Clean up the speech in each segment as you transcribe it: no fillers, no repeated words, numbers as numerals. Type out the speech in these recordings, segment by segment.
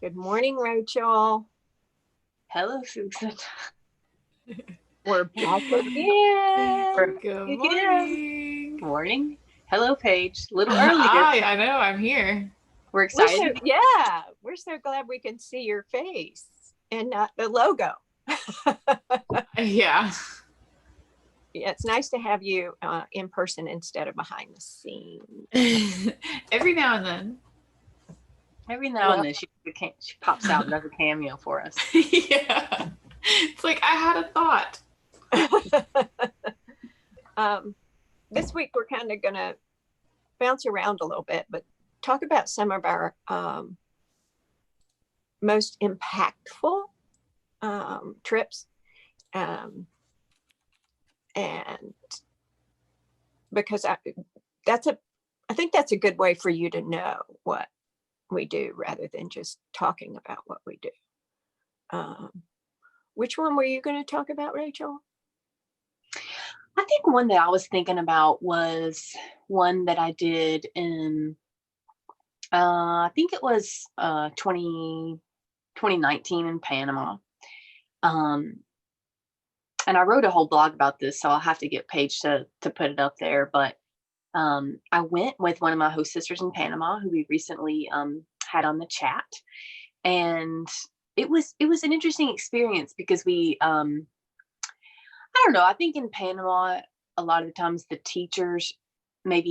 Good morning, Rachel. Hello, Susan. We're back again. Good Again. morning. Morning. Hello, Paige. A little earlier. Hi, I know, I'm here. We're excited to be. We're so glad we can see your face and not the logo. Yeah. Yeah, it's nice to have you in person instead of behind the scenes. Every now and then. Every now and then she pops out and does a cameo for us. Yeah. It's like I had a thought. This week we're kind of going to bounce around a little bit, but talk about some of our most impactful trips. And because I think that's a good way for you to know what we do rather than just talking about what we do. Which one were you going to talk about, Rachel? I think one that I was thinking about was one that I did in, I think it was 2019 in Panama. And I wrote a whole blog about this, so I'll have to get Paige to put it up there. But I went with one of my host sisters in Panama, who we recently had on the chat, and it was an interesting experience because we, I don't know, I think in Panama a lot of the times the teachers they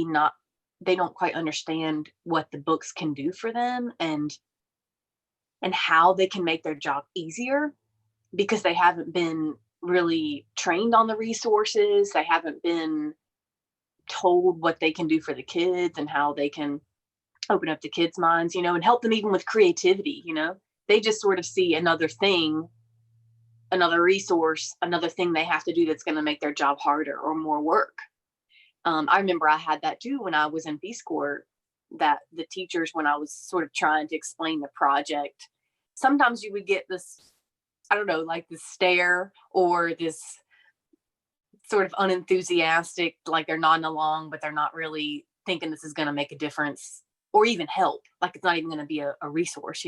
don't quite understand what the books can do for them and how they can make their job easier because they haven't been really trained on the resources. They haven't been told what they can do for the kids and how they can open up the kids' minds, and help them even with creativity. They just sort of see another thing, another resource, another thing they have to do that's going to make their job harder or more work. I remember I had that too when I was in Peace Corps, that the teachers, when I was sort of trying to explain the project, sometimes you would get this, I don't know, like this stare or this sort of unenthusiastic, like they're nodding along, but they're not really thinking this is going to make a difference or even help. Like it's not even going to be a resource,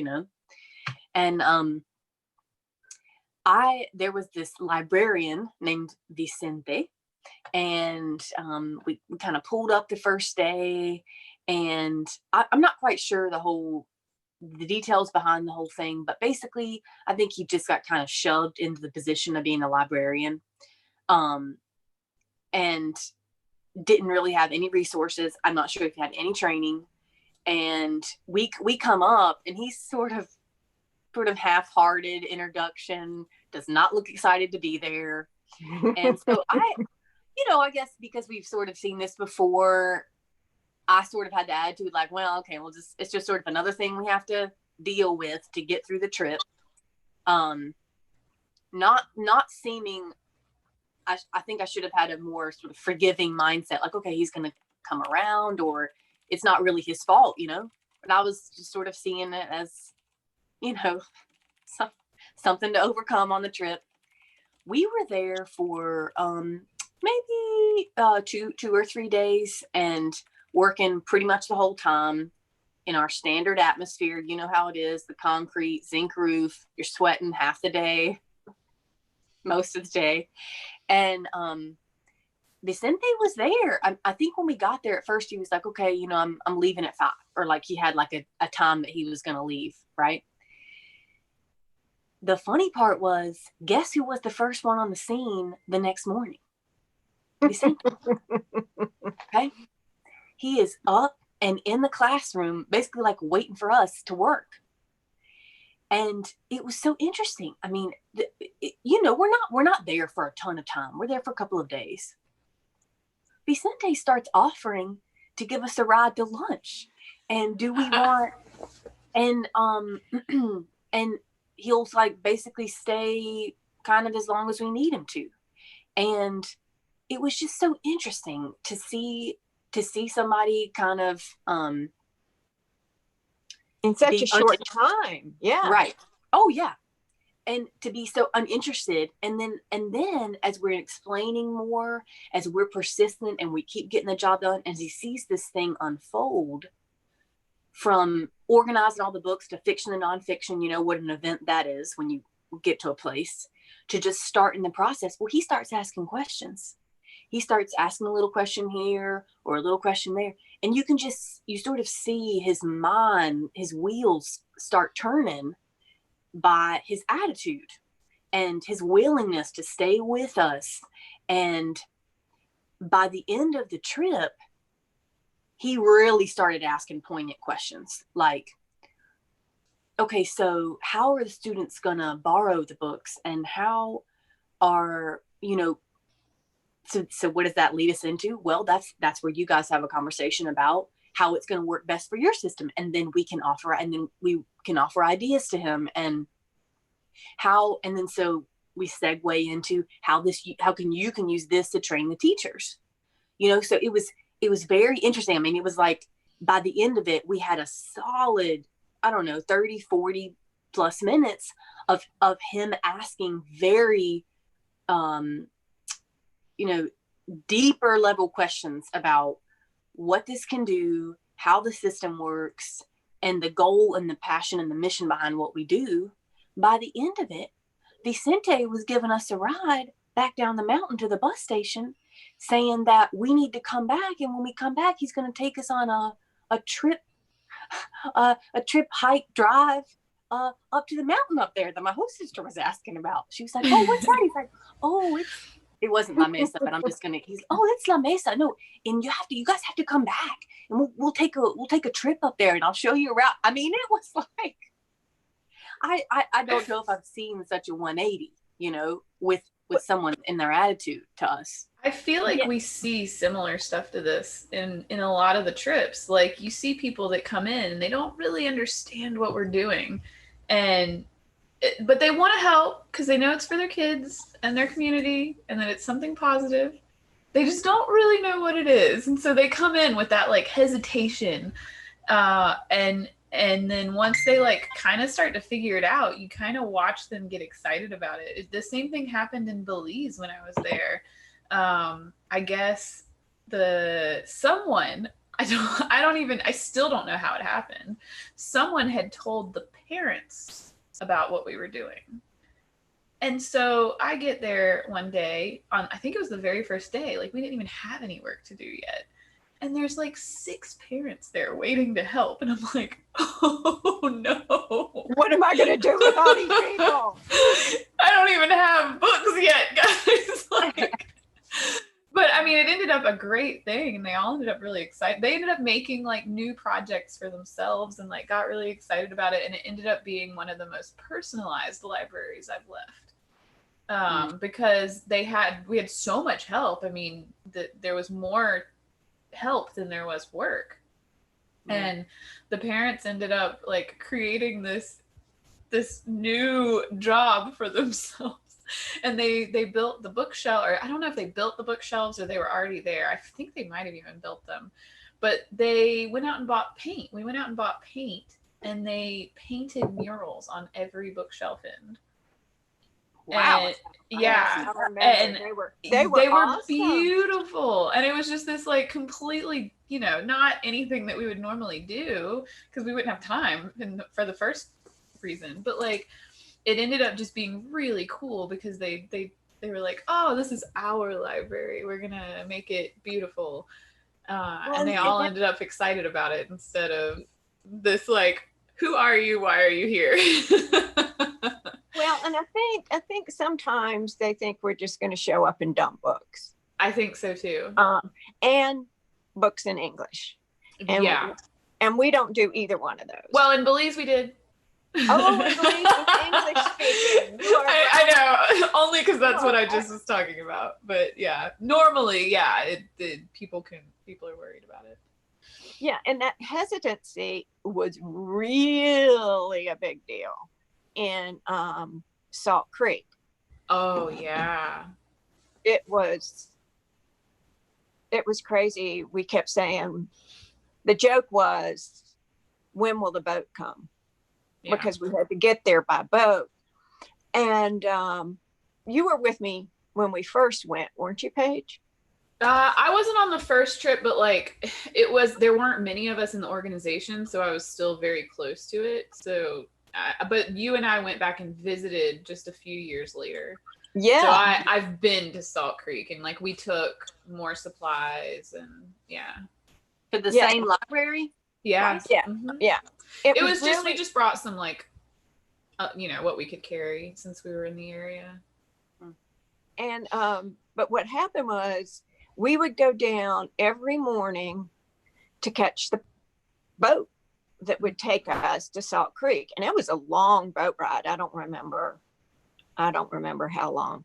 And there was this librarian named Vicente, and we kind of pulled up the first day, and I'm not quite sure the details behind the whole thing, but basically I think he just got kind of shoved into the position of being a librarian, and didn't really have any resources. I'm not sure if he had any training, and we come up and he's sort of half-hearted introduction, does not look excited to be there. And so I guess because we've sort of seen this before, I sort of had the attitude like, well, okay, it's just sort of another thing we have to deal with to get through the trip. Not seeming, I think I should have had a more sort of forgiving mindset, like, okay, he's going to come around, or it's not really his fault, But I was just sort of seeing it as, something to overcome on the trip. We were there for maybe 2 or 3 days and working pretty much the whole time in our standard atmosphere. You know how it is, the concrete zinc roof, you're sweating half the day, most of the day. And Vicente was there. I think when we got there at first, he was like, okay, I'm leaving at 5, or like he had like a time that he was going to leave. Right. The funny part was, guess who was the first one on the scene the next morning? Vicente. Okay. He is up and in the classroom, basically like waiting for us to work. And it was so interesting. I mean, we're not there for a ton of time. We're there for a couple of days. Vicente starts offering to give us a ride to lunch. And do we want, and he'll like basically stay kind of as long as we need him to. And it was just so interesting to see somebody kind of in such a short time. Yeah. Right. Oh yeah. And to be so uninterested. And then as we're explaining more, as we're persistent and we keep getting the job done, as he sees this thing unfold, from organizing all the books to fiction and nonfiction, you know, what an event that is when you get to a place, to just starting the process. Well, he starts asking questions. He starts asking a little question here or a little question there. And you sort of see his mind, his wheels start turning by his attitude and his willingness to stay with us. And by the end of the trip, he really started asking poignant questions like, okay, so how are the students gonna borrow the books, and how are, you know, so what does that lead us into? Well, that's where you guys have a conversation about how it's going to work best for your system, and then we can offer ideas to him, and then so we segue into how you can use this to train the teachers, you know. So it was very interesting. I mean, it was like by the end of it, we had a solid, I don't know, 30, 40 plus minutes of him asking very, you know, deeper level questions about what this can do, how the system works, and the goal and the passion and the mission behind what we do. By the end of it, Vicente was giving us a ride back down the mountain to the bus station, saying that we need to come back. And when we come back, he's going to take us on a trip, hike, drive up to the mountain up there that my host sister was asking about. She was like, oh, what's that? He's like, oh, it wasn't La Mesa, but it's La Mesa. No, and you guys have to come back, and we'll take a trip up there, and I'll show you around. I mean, it was like, I don't know if I've seen such a 180, you know, with someone in their attitude to us. I feel like we see similar stuff to this in a lot of the trips. Like, you see people that come in and they don't really understand what we're doing, but they want to help because they know it's for their kids and their community and that it's something positive. They just don't really know what it is. And so they come in with that like hesitation. And then once they like kind of start to figure it out, you kind of watch them get excited about it. The same thing happened in Belize when I was there. I guess I still don't know how it happened. Someone had told the parents about what we were doing. And so I get there one day I think it was the very first day, like we didn't even have any work to do yet. And there's like 6 parents there waiting to help. And I'm like, oh no. What am I going to do with all these people? I don't even have books yet, guys. Like, but I mean, it ended up a great thing, and they all ended up really excited. They ended up making like new projects for themselves and like got really excited about it. And it ended up being one of the most personalized libraries I've left. Because we had so much help. I mean, there was more help than there was work. And the parents ended up like creating this new job for themselves. And they built the bookshelf, or I don't know if they built the bookshelves or they were already there. I think they might have even built them. But they went out and bought paint. We went out and bought paint, and they painted murals on every bookshelf end. Wow. And, yeah. And they were awesome. Beautiful. And it was just this like completely, you know, not anything that we would normally do because we wouldn't have time for the first reason. But like, it ended up just being really cool because they were like, oh, this is our library. We're going to make it beautiful. And they all ended up excited about it instead of this like, who are you? Why are you here? Well, and I think sometimes they think we're just going to show up and dump books. I think so too. And books in English. And yeah. And we don't do either one of those. Well, in Belize we did. Oh, in Belize was English speaking. I know, only because that's what I just was talking about. But yeah, normally, yeah, people are worried about it. Yeah, and that hesitancy was really a big deal in Salt Creek. Oh yeah. It was crazy. We kept saying, the joke was, when will the boat come? Yeah. Because we had to get there by boat. And you were with me when we first went, weren't you, Paige? I wasn't on the first trip, but like there weren't many of us in the organization, so I was still very close to it. So, but you and I went back and visited just a few years later. Yeah. So I've been to Salt Creek, and like we took more supplies and yeah. To the same library? Yeah. Twice? Yeah. Mm-hmm. Yeah. It was just, we just brought some like, what we could carry since we were in the area. And, but what happened was we would go down every morning to catch the boat that would take us to Salt Creek. And it was a long boat ride. I don't remember how long,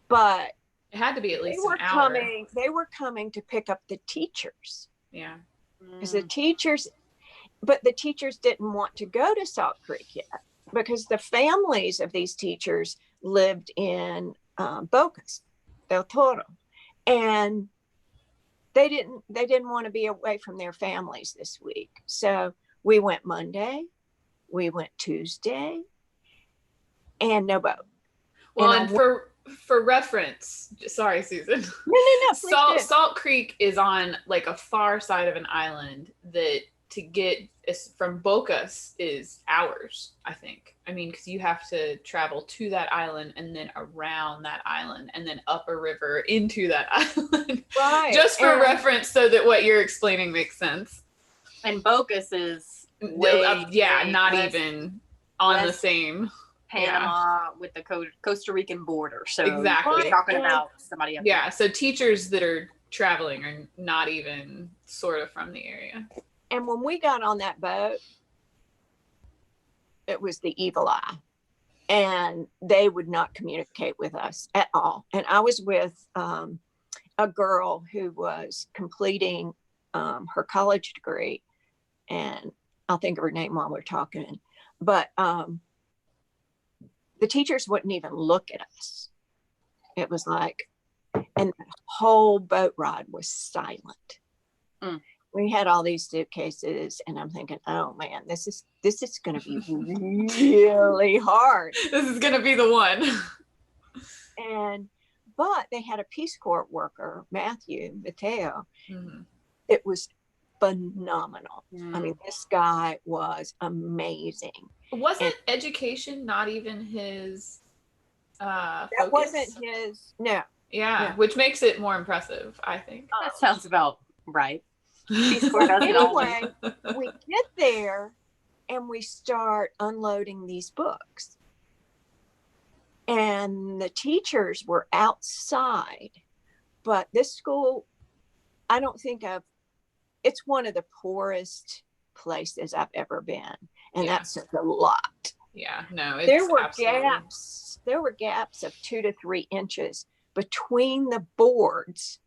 but it had to be at least an hour. They were coming to pick up the teachers. Yeah. Because the teachers didn't want to go to Salt Creek yet because the families of these teachers lived in Bocas del Toro, and they didn't want to be away from their families this week. So we went Monday, we went Tuesday, and no boat. Well, and for reference, sorry, Susan. No. Salt Creek is on like a far side of an island that to get from Bocas is hours, I think. I mean, because you have to travel to that island and then around that island and then up a river into that island. Right. Just for reference, so that what you're explaining makes sense. And Bocas is not even on the same Panama with the Costa Rican border. So exactly, we're talking about somebody up there. So teachers that are traveling are not even sort of from the area. And when we got on that boat, it was the evil eye, and they would not communicate with us at all. And I was with a girl who was completing her college degree, and I'll think of her name while we're talking, but the teachers wouldn't even look at us. It was like, and the whole boat ride was silent. We had all these suitcases, and I'm thinking, oh man, this is going to be really hard. This is going to be the one. But they had a Peace Corps worker, Mateo. Mm-hmm. It was phenomenal. I mean, this guy was amazing. Wasn't education not even his that focus? Wasn't his, no. Yeah, which makes it more impressive, I think. That sounds about right. Anyway, we get there and we start unloading these books. And the teachers were outside, but this school, I don't think it's one of the poorest places I've ever been. And that's a lot. Yeah, no, there were gaps of 2 to 3 inches between the boards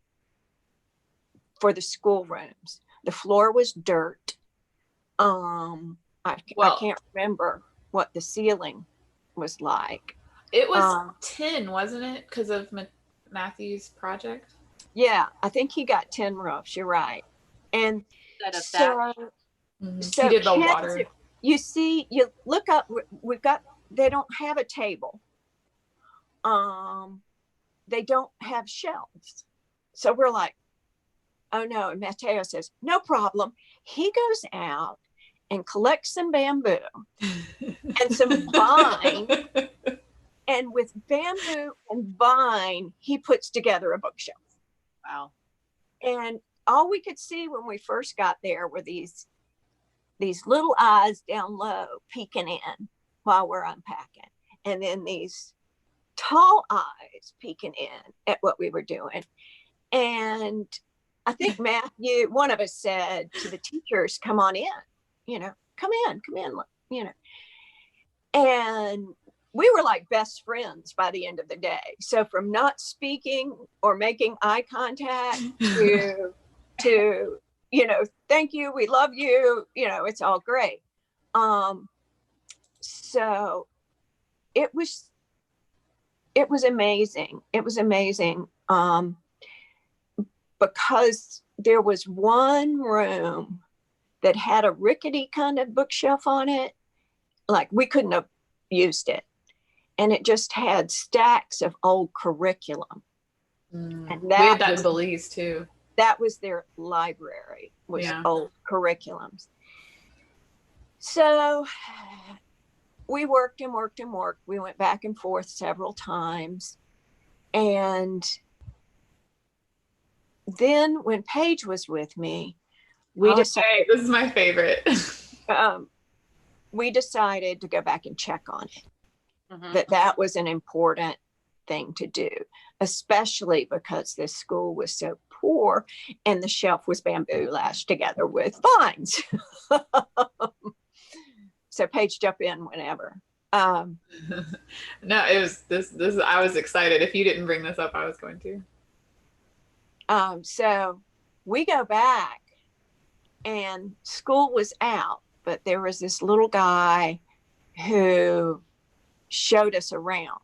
for the schoolrooms. The floor was dirt. I can't remember what the ceiling was like. It was tin, wasn't it? Because of Matthew's project. Yeah, I think he got tin roofs. You're right. And so he did the water. You see, you look up. They don't have a table. They don't have shelves. So we're like, oh no. And Mateo says, no problem. He goes out and collects some bamboo and some vine. And with bamboo and vine, he puts together a bookshelf. Wow. And all we could see when we first got there were these little eyes down low peeking in while we're unpacking. And then these tall eyes peeking in at what we were doing. And I think Matthew, one of us said to the teachers, come on in, come in, and we were like best friends by the end of the day. So from not speaking or making eye contact to thank you, we love you, it's all great. So it was amazing. It was amazing. Because there was one room that had a rickety kind of bookshelf on it. Like we couldn't have used it. And it just had stacks of old curriculum. And We had that in Belize too. That was their library, was old curriculums. So we worked and worked and worked. We went back and forth several times. And then when Paige was with me, we decided, this is my favorite. we decided to go back and check on it. That was an important thing to do, especially because this school was so poor and the shelf was bamboo lashed together with vines. So Paige, jump in whenever. No, it was this. I was excited. If you didn't bring this up, I was going to. So we go back, and school was out, but there was this little guy who showed us around,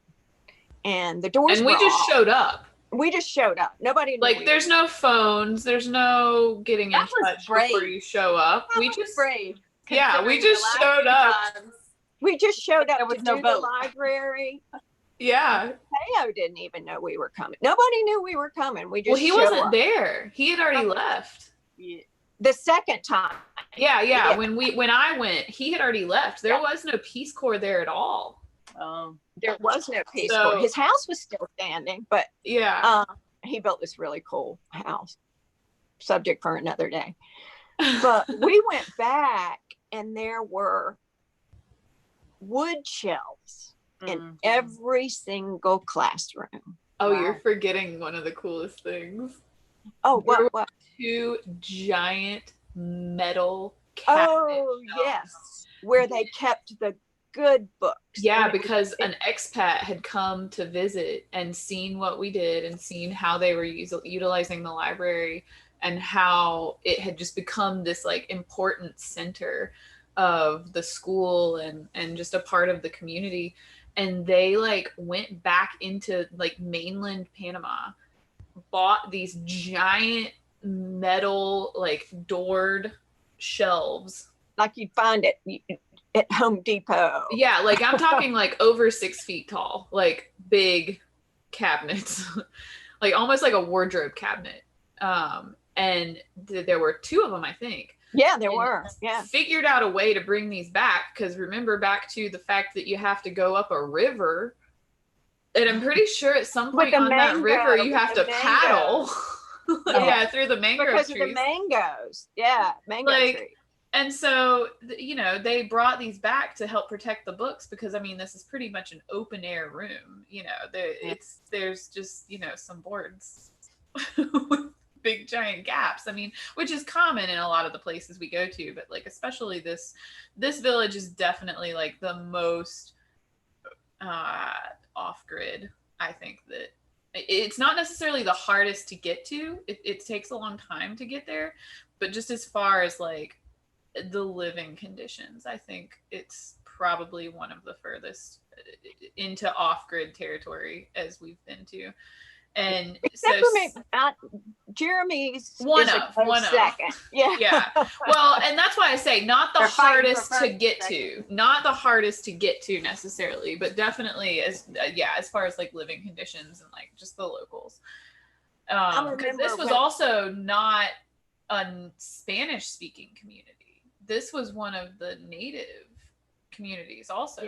and the doors. And we just showed up. We just showed up. Nobody knew. Like, there's no phones. There's no getting in touch before you show up. We just brave. Yeah, we just showed up. We just showed up to do no the library. Yeah. Teo didn't even know we were coming. Nobody knew we were coming. We just he wasn't there. He had already left. Yeah. The second time. Yeah. When I went, he had already left. There was no Peace Corps there at all. There was no Peace Corps. His house was still standing, but he built this really cool house. Subject for another day. But we went back, and there were wood shelves in every single classroom. Oh, wow. You're forgetting one of the coolest things. Oh, what? 2 giant metal cabinets. Oh, yes. Where they kept the good books. Yeah, because an expat had come to visit and seen what we did and seen how they were utilizing the library and how it had just become this like important center of the school and just a part of the community. And they like went back into like mainland Panama, bought these giant metal like doored shelves like you'd find it at Home Depot. Yeah, like I'm talking like over 6 feet tall, like big cabinets, like almost like a wardrobe cabinet. And there were 2 of them, I think. Yeah, there were. Yeah. Figured out a way to bring these back, because remember back to the fact that you have to go up a river. And I'm pretty sure at some point on that river you have to paddle. Yeah, through the mango trees. Because of the mangoes. Yeah, mango trees. And so, you know, they brought these back to help protect the books because, I mean, this is pretty much an open air room. You know, there's just, you know, some boards with big giant gaps. I mean, which is common in a lot of the places we go to, but like especially this village is definitely like the most off grid. I think that it's not necessarily the hardest to get to. It takes a long time to get there, but just as far as like the living conditions, I think it's probably one of the furthest into off-grid territory as we've been to. And except for me, Jeremy's one of second. Yeah. Well, and that's why I say not the hardest to get to, not the hardest to get to necessarily, but definitely as far as like living conditions and like just the locals. Because this was also not a Spanish speaking community. This was one of the native communities also.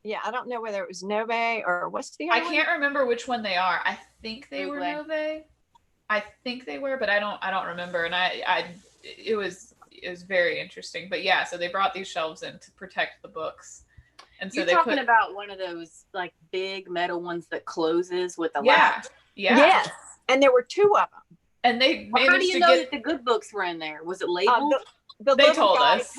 Yeah, I don't know whether it was Nove or what's the other I can't remember which one they are. I think they were Nove. I think they were, but I don't remember. And it was very interesting. But yeah, so they brought these shelves in to protect the books. And so You're talking about one of those like big metal ones that closes with a latch. Yeah. Yes. And there were 2 of them. And they managed how do you know that the good books were in there? Was it labeled? They told us.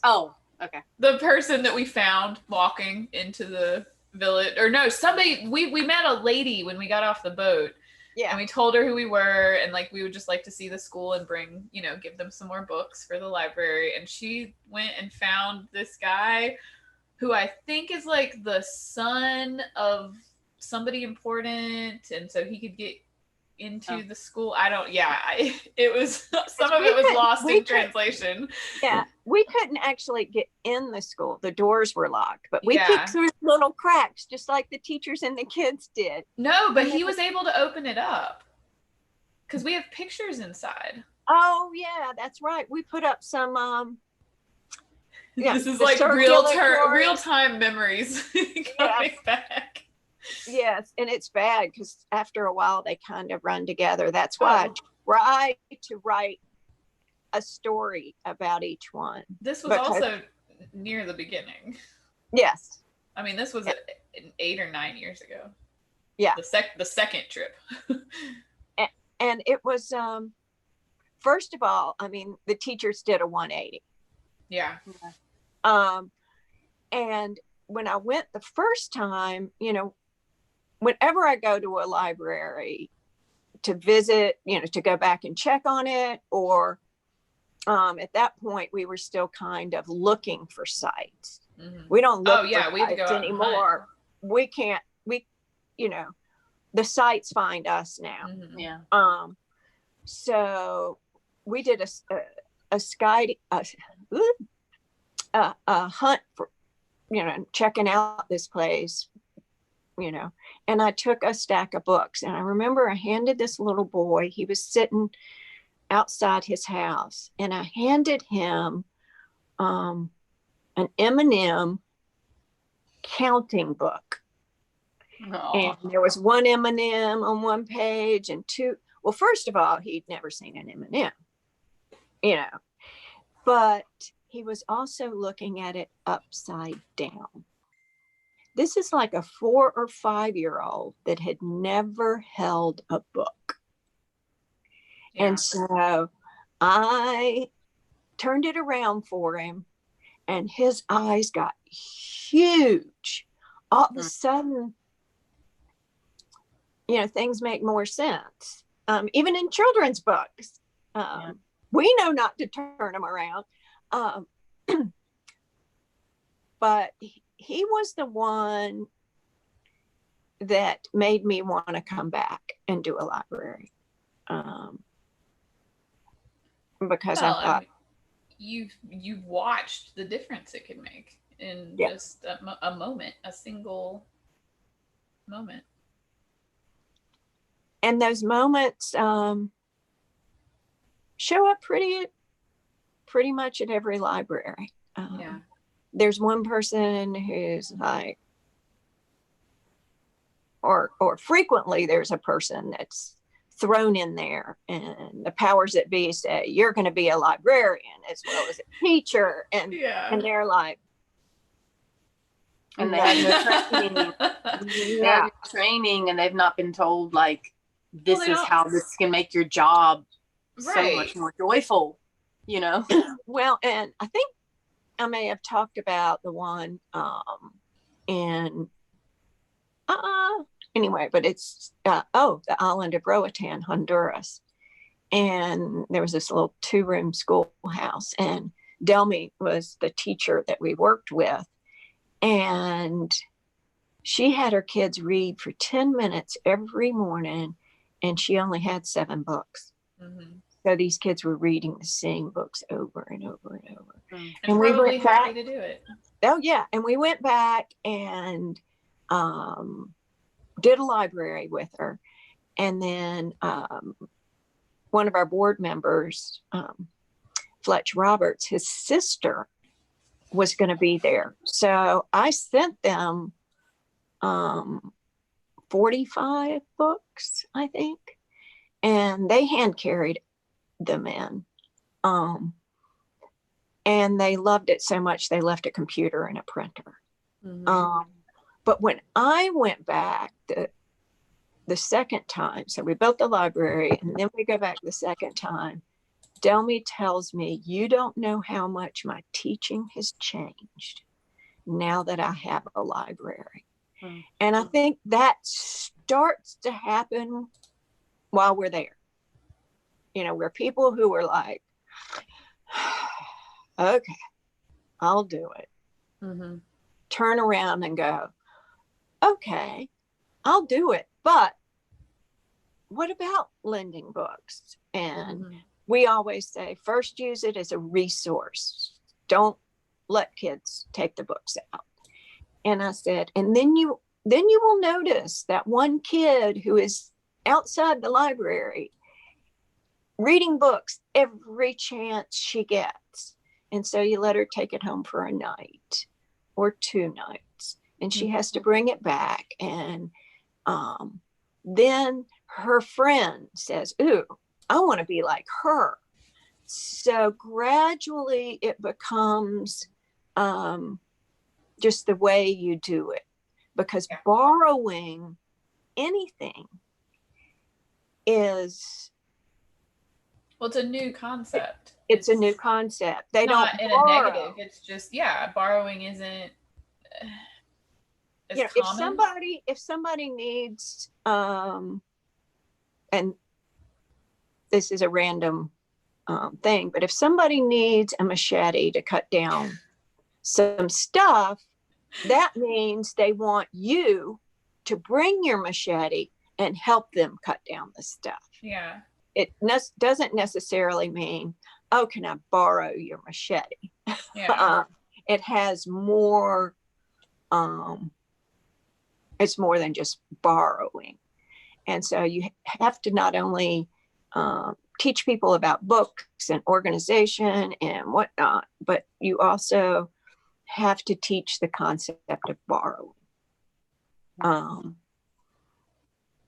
Oh, okay. The person that we found walking into the village, or no, somebody, we met a lady when we got off the boat. Yeah. And we told her who we were, and like we would just like to see the school and bring, you know, give them some more books for the library. And she went and found this guy who I think is like the son of somebody important, and so he could get into the school. It was some of it was lost in translation. Yeah, we couldn't actually get in the school. The doors were locked, but we peeked through little cracks just like the teachers and the kids did. No, but he was able to open it up. Because we have pictures inside. Oh yeah, that's right. We put up some yeah, This is the like circulatory- real time memories coming back. Yes, and it's bad because after a while they kind of run together. That's why I try to write a story about each one. This was also near the beginning. Yes. I mean, this was 8 or 9 years ago. Yeah. The second trip. And it was first of all, I mean, the teachers did a 180. Yeah. And when I went the first time, you know, whenever I go to a library to visit, you know, to go back and check on it, or at that point we were still kind of looking for sites. Mm-hmm. We don't look we have to go anymore. We can't, you know, the sites find us now. Mm-hmm. Yeah. So we did a hunt for, you know, checking out this place, you know, and I took a stack of books, and I remember I handed this little boy, he was sitting outside his house, and I handed him an M&M counting book. Aww. And there was one M&M on one page and two. Well, first of all, he'd never seen an M&M, you know, but he was also looking at it upside down. This is like a 4 or 5-year-old that had never held a book. Yeah. And so I turned it around for him, and his eyes got huge. All of a sudden, you know, things make more sense. Even in children's books, we know not to turn them around. But he was the one that made me want to come back and do a library. Because I thought, I mean, you've watched the difference it could make in just a moment, a single moment. And those moments show up pretty much at every library. There's one person who's like, or frequently there's a person that's thrown in there, and the powers that be say, you're going to be a librarian as well as a teacher. And they're like, and they have no training, and they've not been told, like, this is how this can make your job so much more joyful, you know? Well, and I think I may have talked about the one anyway, but it's the island of Roatan, Honduras. And there was this little 2-room schoolhouse, and Delmy was the teacher that we worked with. And she had her kids read for 10 minutes every morning, and she only had 7 books. Mm-hmm. So these kids were reading the same books over and over and over. Mm. And we went back to do it. Oh yeah, and we went back and did a library with her, and then one of our board members, Fletch Roberts, his sister was going to be there, so I sent them 45 books, I think, and they hand carried them in, and they loved it so much they left a computer and a printer. Mm-hmm. But when I went back the second time, so we built the library, and then we go back the second time, Delmy tells me, you don't know how much my teaching has changed now that I have a library. Mm-hmm. And I think that starts to happen while we're there. You know, we're people who are like, okay, I'll do it. Mm-hmm. Turn around and go, okay, I'll do it. But what about lending books? And we always say, first use it as a resource. Don't let kids take the books out. And I said, and then you will notice that one kid who is outside the library reading books every chance she gets. And so you let her take it home for a night or 2 nights, and she has to bring it back. And then her friend says, ooh, I want to be like her. So gradually it becomes just the way you do it, because borrowing anything is, well, it's a new concept. It's a new concept. They not don't in borrow. a negative. It's just, borrowing isn't as common. If somebody needs, and this is a random thing, but if somebody needs a machete to cut down some stuff, that means they want you to bring your machete and help them cut down the stuff. Yeah. It doesn't necessarily mean, oh, can I borrow your machete? Yeah. It has more, it's more than just borrowing. And so you have to not only teach people about books and organization and whatnot, but you also have to teach the concept of borrowing.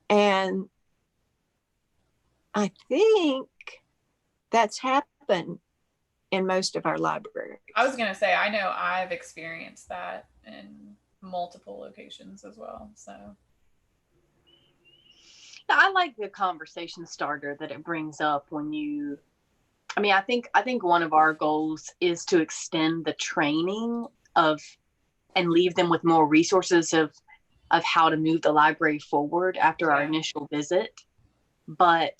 And I think that's happened in most of our libraries. I was going to say, I know I've experienced that in multiple locations as well. So I like the conversation starter that it brings up when you, I think one of our goals is to extend the training of and leave them with more resources of how to move the library forward after our initial visit. But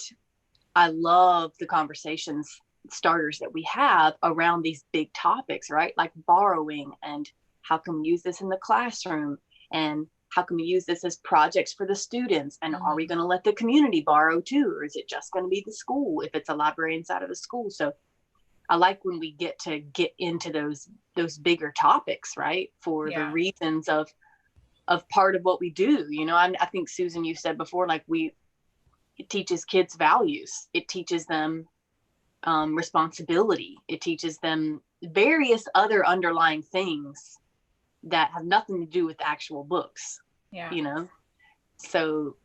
I love the conversations starters that we have around these big topics, right? Like borrowing, and how can we use this in the classroom, and how can we use this as projects for the students, and are we going to let the community borrow too, or is it just going to be the school if it's a library inside of the school? So I like when we get into those bigger topics, right? For the reasons of part of what we do. I think, Susan, you said before, like it teaches kids values. It teaches them responsibility. It teaches them various other underlying things that have nothing to do with actual books. So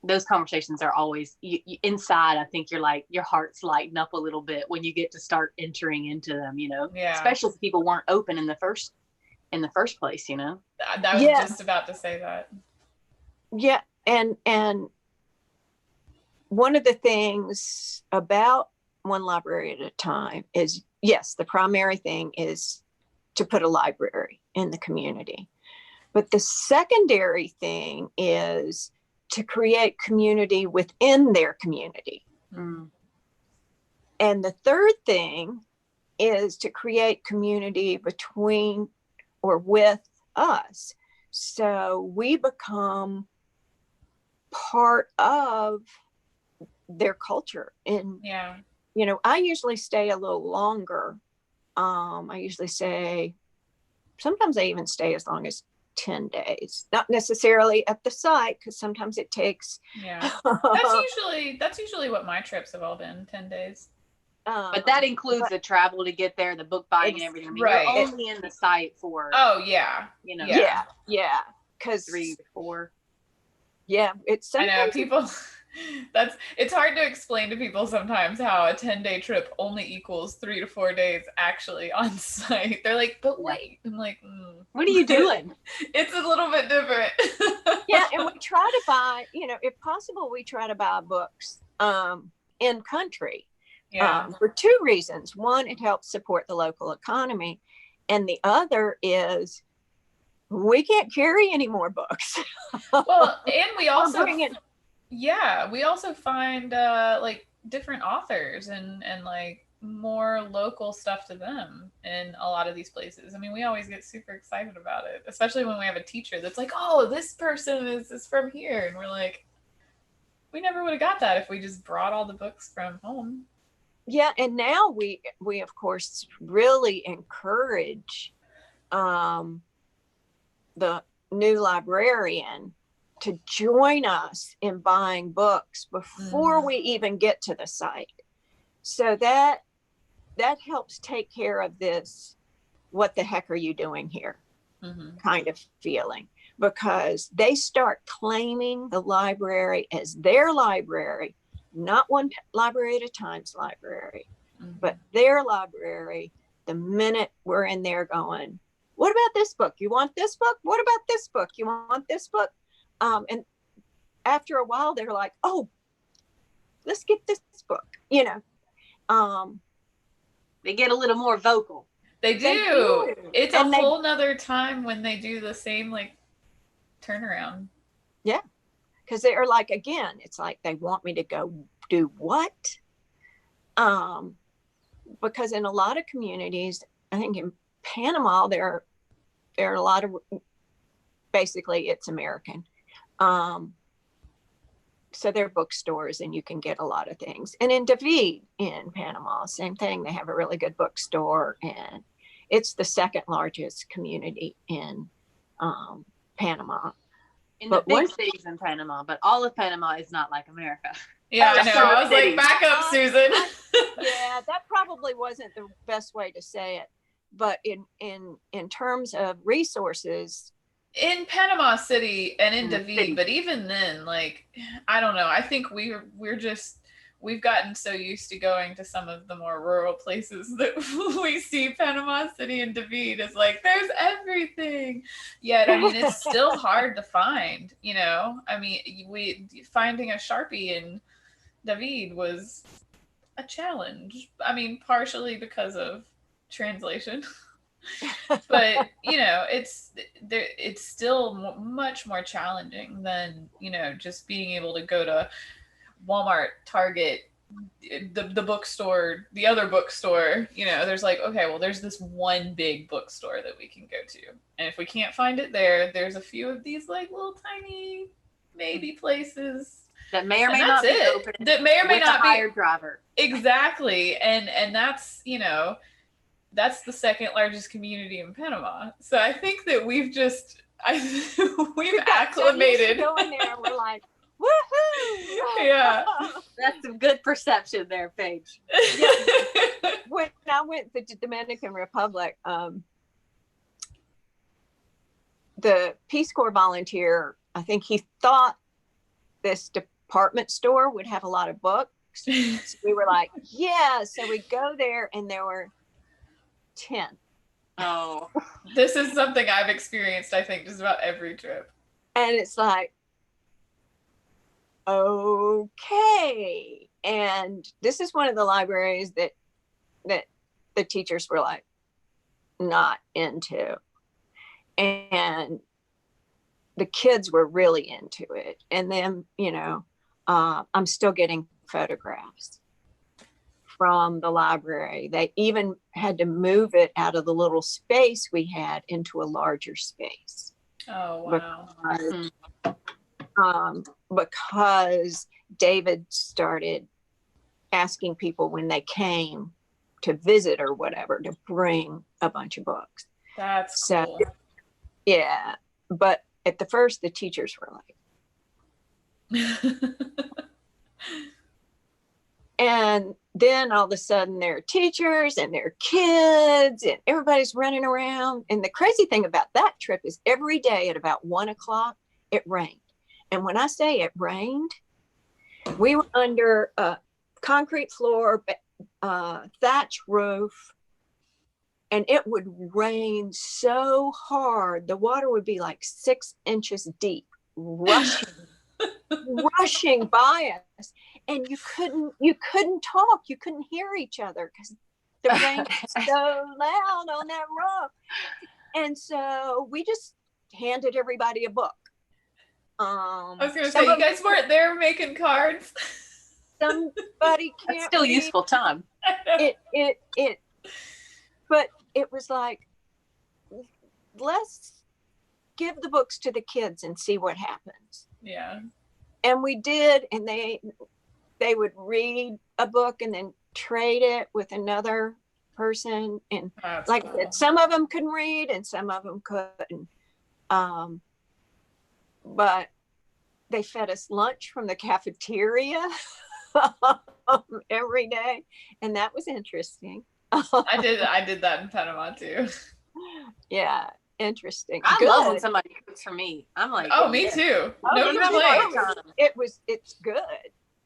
those conversations are always inside. I think you're like, your heart's lighting up a little bit when you get to start entering into them, especially if people weren't open in the first place. That was just about to say that. Yeah. And one of the things about one library at a time is, yes, the primary thing is to put a library in the community. But the secondary thing is to create community within their community. Mm. And the third thing is to create community between or with us. So we become part of their culture. And, I usually stay a little longer. I usually say, sometimes I even stay as long as 10 days, not necessarily at the site, because sometimes it takes. That's usually what my trips have all been, 10 days. But that includes the travel to get there, the book buying and everything. I mean, right. You're only in the site for. Oh yeah. Yeah. Because 3 to 4. Yeah, it's. I know people. It's hard to explain to people sometimes how a 10-day trip only equals 3 to 4 days actually on site. They're like, but wait. I'm like, what are you doing? It's a little bit different. Yeah, and we try to buy, if possible, we try to buy books in country for 2 reasons. One, it helps support the local economy, and the other is we can't carry any more books. Well, and we also we also find like different authors and like more local stuff to them in a lot of these places. I mean, we always get super excited about it, especially when we have a teacher that's like, oh, this person is from here, and we're like, we never would have got that if we just brought all the books from home. Yeah, and now we of course really encourage the new librarian to join us in buying books before we even get to the site. So that helps take care of this, what the heck are you doing here kind of feeling, because they start claiming the library as their library, not one library at a time's library, but their library. The minute we're in there going, what about this book? You want this book? What about this book? You want this book? And after a while, they're like, oh, let's get this book, you know. They get a little more vocal. They do. It's a whole nother time when they do the same like turnaround. Yeah. Because they're like, again, it's like they want me to go do what? Because in a lot of communities, I think in Panama, there are a lot of, basically it's American. So they're bookstores and you can get a lot of things. And in David in Panama, same thing. They have a really good bookstore, and it's the second largest community in Panama. In the big cities in Panama, but all of Panama is not like America. Yeah, I know. I was like, back up, Susan. Yeah, that probably wasn't the best way to say it. But in terms of resources, in Panama City and in David, but even then, like, I don't know. I think we've gotten so used to going to some of the more rural places that we see Panama City and David as like, there's everything. Yet, I mean, it's still hard to find, you know? I mean, finding a Sharpie in David was a challenge. I mean, partially because of translation. But you know, it's still much more challenging than, you know, just being able to go to Walmart, Target, the bookstore, the other bookstore. You know, there's like, okay, well, there's this one big bookstore that we can go to, and if we can't find it there's a few of these like little tiny maybe places that may or may not be open, that may or may not be hired driver. Exactly. And that's, you know, that's the second largest community in Panama. So I think that we've acclimated. So going there, we're like, woohoo! Yeah, that's some good perception there, Paige. Yeah. When I went to the Dominican Republic, the Peace Corps volunteer, I think he thought this department store would have a lot of books. So we were like, yeah. So we go there, and there were 10. Oh, this is something I've experienced, I think, just about every trip. And it's like, okay. And this is one of the libraries that the teachers were like not into. And the kids were really into it. And then, you know, I'm still getting photographs from the library. They even had to move it out of the little space we had into a larger space. Oh, wow. Because David started asking people when they came to visit or whatever to bring a bunch of books. That's cool. Yeah. But at the first, the teachers were like, and then all of a sudden there are teachers and there are kids and everybody's running around. And the crazy thing about that trip is every day at about 1:00, it rained. And when I say it rained, we were under a concrete floor, thatch roof, and it would rain so hard. The water would be like 6 inches deep, rushing by us. And you couldn't talk. You couldn't hear each other because the rain was so loud on that roof. And so we just handed everybody a book. I was going to say, you guys weren't there making cards. Somebody can't. That's still read. Useful time. But it was like, let's give the books to the kids and see what happens. Yeah. And we did, and they would read a book and then trade it with another person. And that's like cool. I said, some of them couldn't read and some of them couldn't. But they fed us lunch from the cafeteria every day, and that was interesting. I did that in Panama too. Yeah, interesting. I Good. love when somebody cooks for me. I'm like, Oh, me too. Oh, No yeah, complaints. it's good.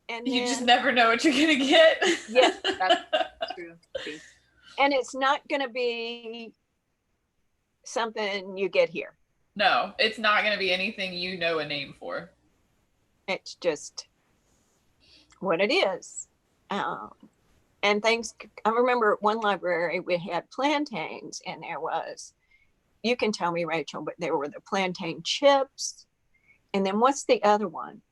And You then, just never know what you're gonna get. Yeah, that's true. and it's not going to be something you get here. No, it's not gonna be anything you know a name for. It's just what it is. And things, I remember at one library we had plantains, and there was, you can tell me, Rachel, but there were the plantain chips. And then what's the other one?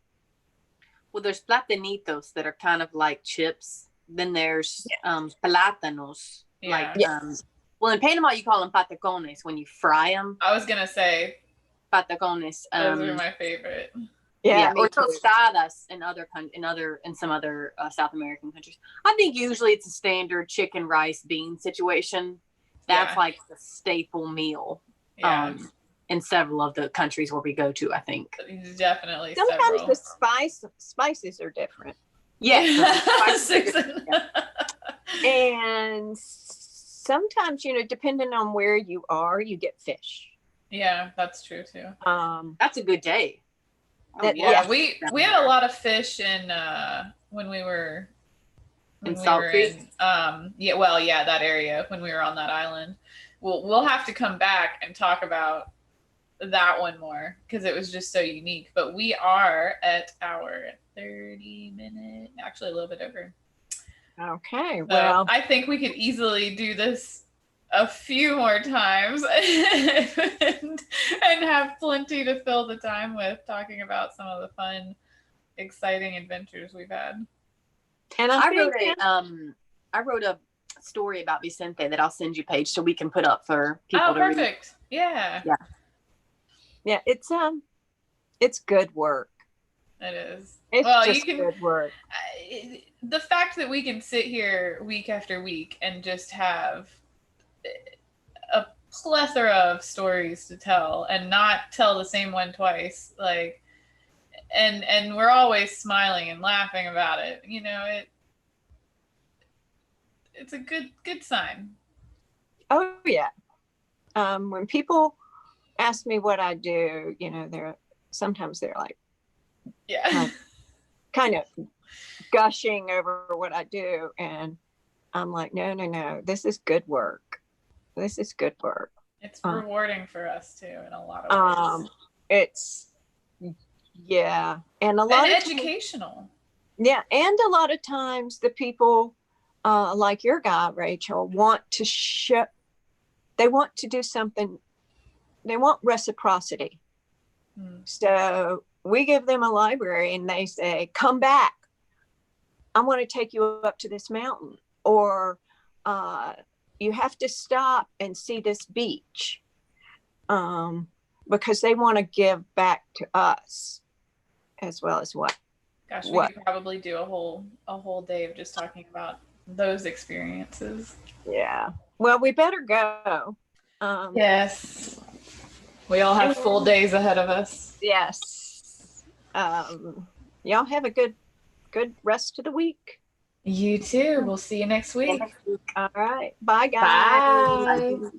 Well, there's platanitos that are kind of like chips. Then there's plátanos. Yeah. Like, well, in Panama, you call them patacones when you fry them. I was gonna say Patacones. those are my favorite. Yeah, me or too. tostadas in some other South American countries. I think usually it's a standard chicken, rice, bean situation. That's Yeah. like the staple meal. Yeah. In several of the countries where we go to, I think. Definitely Sometimes several. the spices are different. Yes. And sometimes, depending on where you are, you get fish. Yeah, that's true too. That's a good day. Yeah, we had a lot of fish in when we were in Salt Creek. That area when we were on that island. We'll have to come back and talk about that one more because it was just so unique. But we are at our 30-minute, actually a little bit over. Okay, So well, I think we could easily do this a few more times and have plenty to fill the time with talking about some of the fun, exciting adventures we've had. and I wrote a story about Vicente that I'll send you, Paige, so we can put up for people to read. Perfect. Yeah. Yeah, it's good work. It is. It's just good work. The fact that we can sit here week after week and just have a plethora of stories to tell and not tell the same one twice, like, and we're always smiling and laughing about it. It's a good sign. Oh yeah. When people ask me what I do, sometimes they're like, kind of gushing over what I do, and I'm like, no, this is good work. This is good work. It's rewarding for us too in a lot of ways. It's and a lot and of educational. And a lot of times the people like your guy, Rachel, want to they want to do something. They want reciprocity. So we give them a library and they say, come back. I want to take you up to this mountain, or you have to stop and see this beach, because they want to give back to us as well as what. Gosh, we could probably do a whole day of just talking about those experiences. Yeah. Well, we better go. Yes. We all have full days ahead of us. Yes. Y'all have a good rest of the week. You too. We'll see you next week. All right. Bye, guys. Bye.